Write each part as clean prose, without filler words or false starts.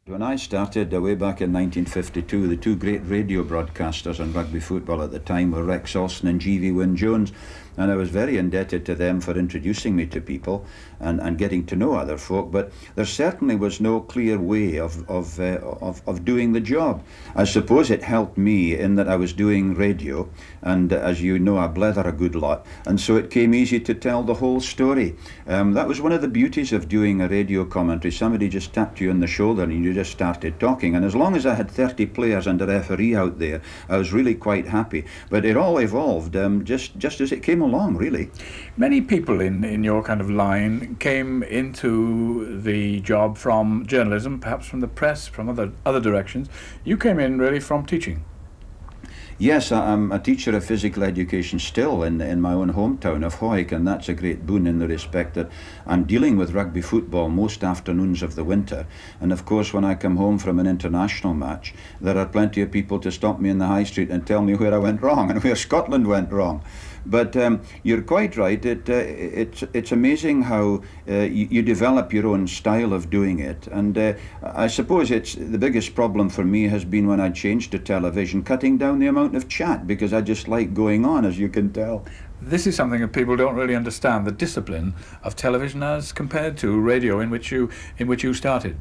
When I started way back in 1952, the two great radio broadcasters on rugby football at the time were Rex Olsen and G.V. Wyn Jones, and I was very indebted to them for introducing me to people and getting to know other folk. But there certainly was no clear way of doing the job. I suppose it helped me in that I was doing radio, and as you know, I blether a good lot, and so it came easy to tell the whole story. That was one of the beauties of doing a radio commentary. Somebody just tapped you on the shoulder and you just started talking, and as long as I had 30 players and a referee out there, I was really quite happy. But it all evolved just as it came along, really. Many people in your kind of line came into the job from journalism, perhaps from the press, from other directions. You came in really from teaching. Yes, I'm a teacher of physical education still in my own hometown of Hawick, and that's a great boon in the respect that I'm dealing with rugby football most afternoons of the winter. And of course, when I come home from an international match, there are plenty of people to stop me in the high street and tell me where I went wrong and where Scotland went wrong. But you're quite right. It's amazing how you develop your own style of doing it. And I suppose it's the biggest problem for me has been when I changed to television, cutting down the amount of chat, because I just like going on, as you can tell. This is something that people don't really understand, the discipline of television as compared to radio, in which you started.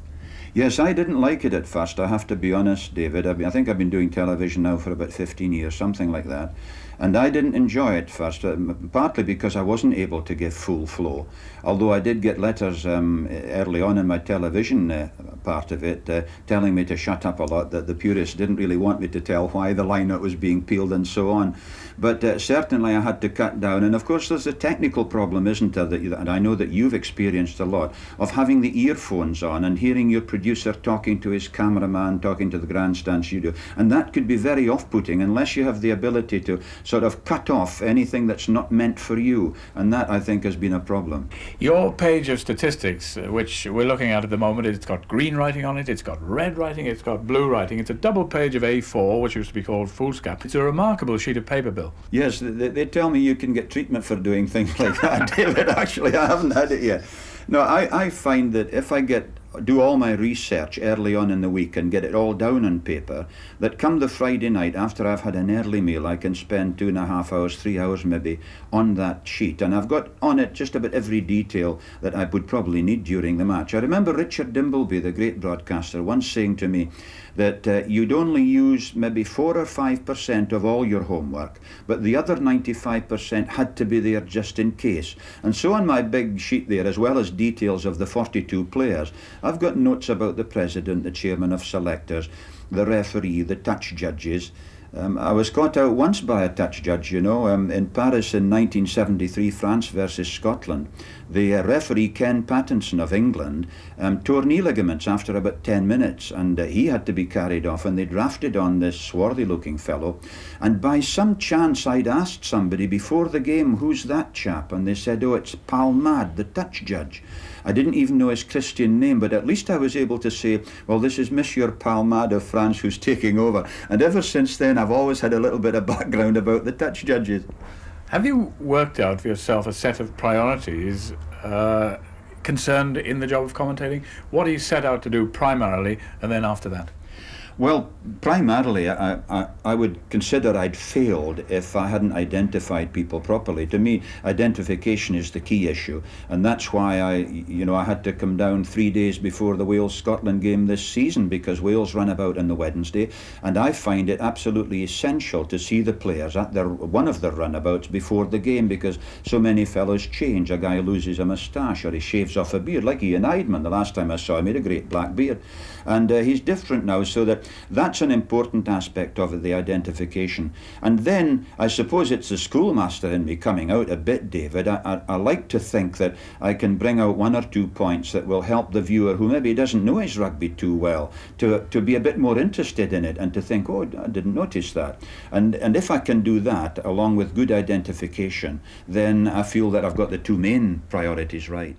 Yes, I didn't like it at first, I have to be honest, David. I think I've been doing television now for about 15 years, something like that. And I didn't enjoy it first, partly because I wasn't able to give full flow. Although I did get letters early on in my television part of it, telling me to shut up a lot, that the purists didn't really want me to tell why the line-out was being peeled and so on. But certainly I had to cut down. And of course there's a technical problem, isn't there, and I know that you've experienced a lot, of having the earphones on and hearing your producer talking to his cameraman, talking to the grandstand studio. And that could be very off-putting unless you have the ability to sort of cut off anything that's not meant for you. And that, I think, has been a problem. Your page of statistics, which we're looking at the moment, it's got green writing on it, it's got red writing, it's got blue writing. It's a double page of A4, which used to be called foolscap. It's a remarkable sheet of paper, Bill. Yes, they tell me you can get treatment for doing things like that, David. Actually, I haven't had it yet. No, I find that if I do all my research early on in the week and get it all down on paper, that come the Friday night after I've had an early meal, I can spend 2.5 hours, 3 hours maybe on that sheet, and I've got on it just about every detail that I would probably need during the match. I remember Richard Dimbleby, the great broadcaster, once saying to me that you'd only use maybe 4 or 5% of all your homework, but the other 95% had to be there just in case. And so on my big sheet there, as well as details of the 42 players, I've got notes about the president, the chairman of selectors, the referee, the touch judges. I was caught out once by a touch judge, you know, in Paris in 1973, France versus Scotland. The referee, Ken Pattinson of England, tore knee ligaments after about 10 minutes, and he had to be carried off, and they drafted on this swarthy-looking fellow. And by some chance, I'd asked somebody before the game, who's that chap? And they said, oh, it's Palmade, the touch judge. I didn't even know his Christian name, but at least I was able to say, well, this is Monsieur Palmade of France who's taking over. And ever since then, I've always had a little bit of background about the touch judges. Have you worked out for yourself a set of priorities concerned in the job of commentating? What do you set out to do primarily, and then after that? Well, primarily, I would consider I'd failed if I hadn't identified people properly. To me, identification is the key issue, and that's why I had to come down 3 days before the Wales-Scotland game this season, because Wales run about on the Wednesday, and I find it absolutely essential to see the players at one of their runabouts before the game, because so many fellows change. A guy loses a moustache or he shaves off a beard, like Ian Eidman. The last time I saw him, he had a great black beard, and he's different now, so that's an important aspect of it, the identification. And then I suppose it's the schoolmaster in me coming out a bit, David. I like to think that I can bring out 1 or 2 points that will help the viewer who maybe doesn't know his rugby too well to be a bit more interested in it and to think, oh, I didn't notice that. And if I can do that along with good identification, then I feel that I've got the two main priorities right.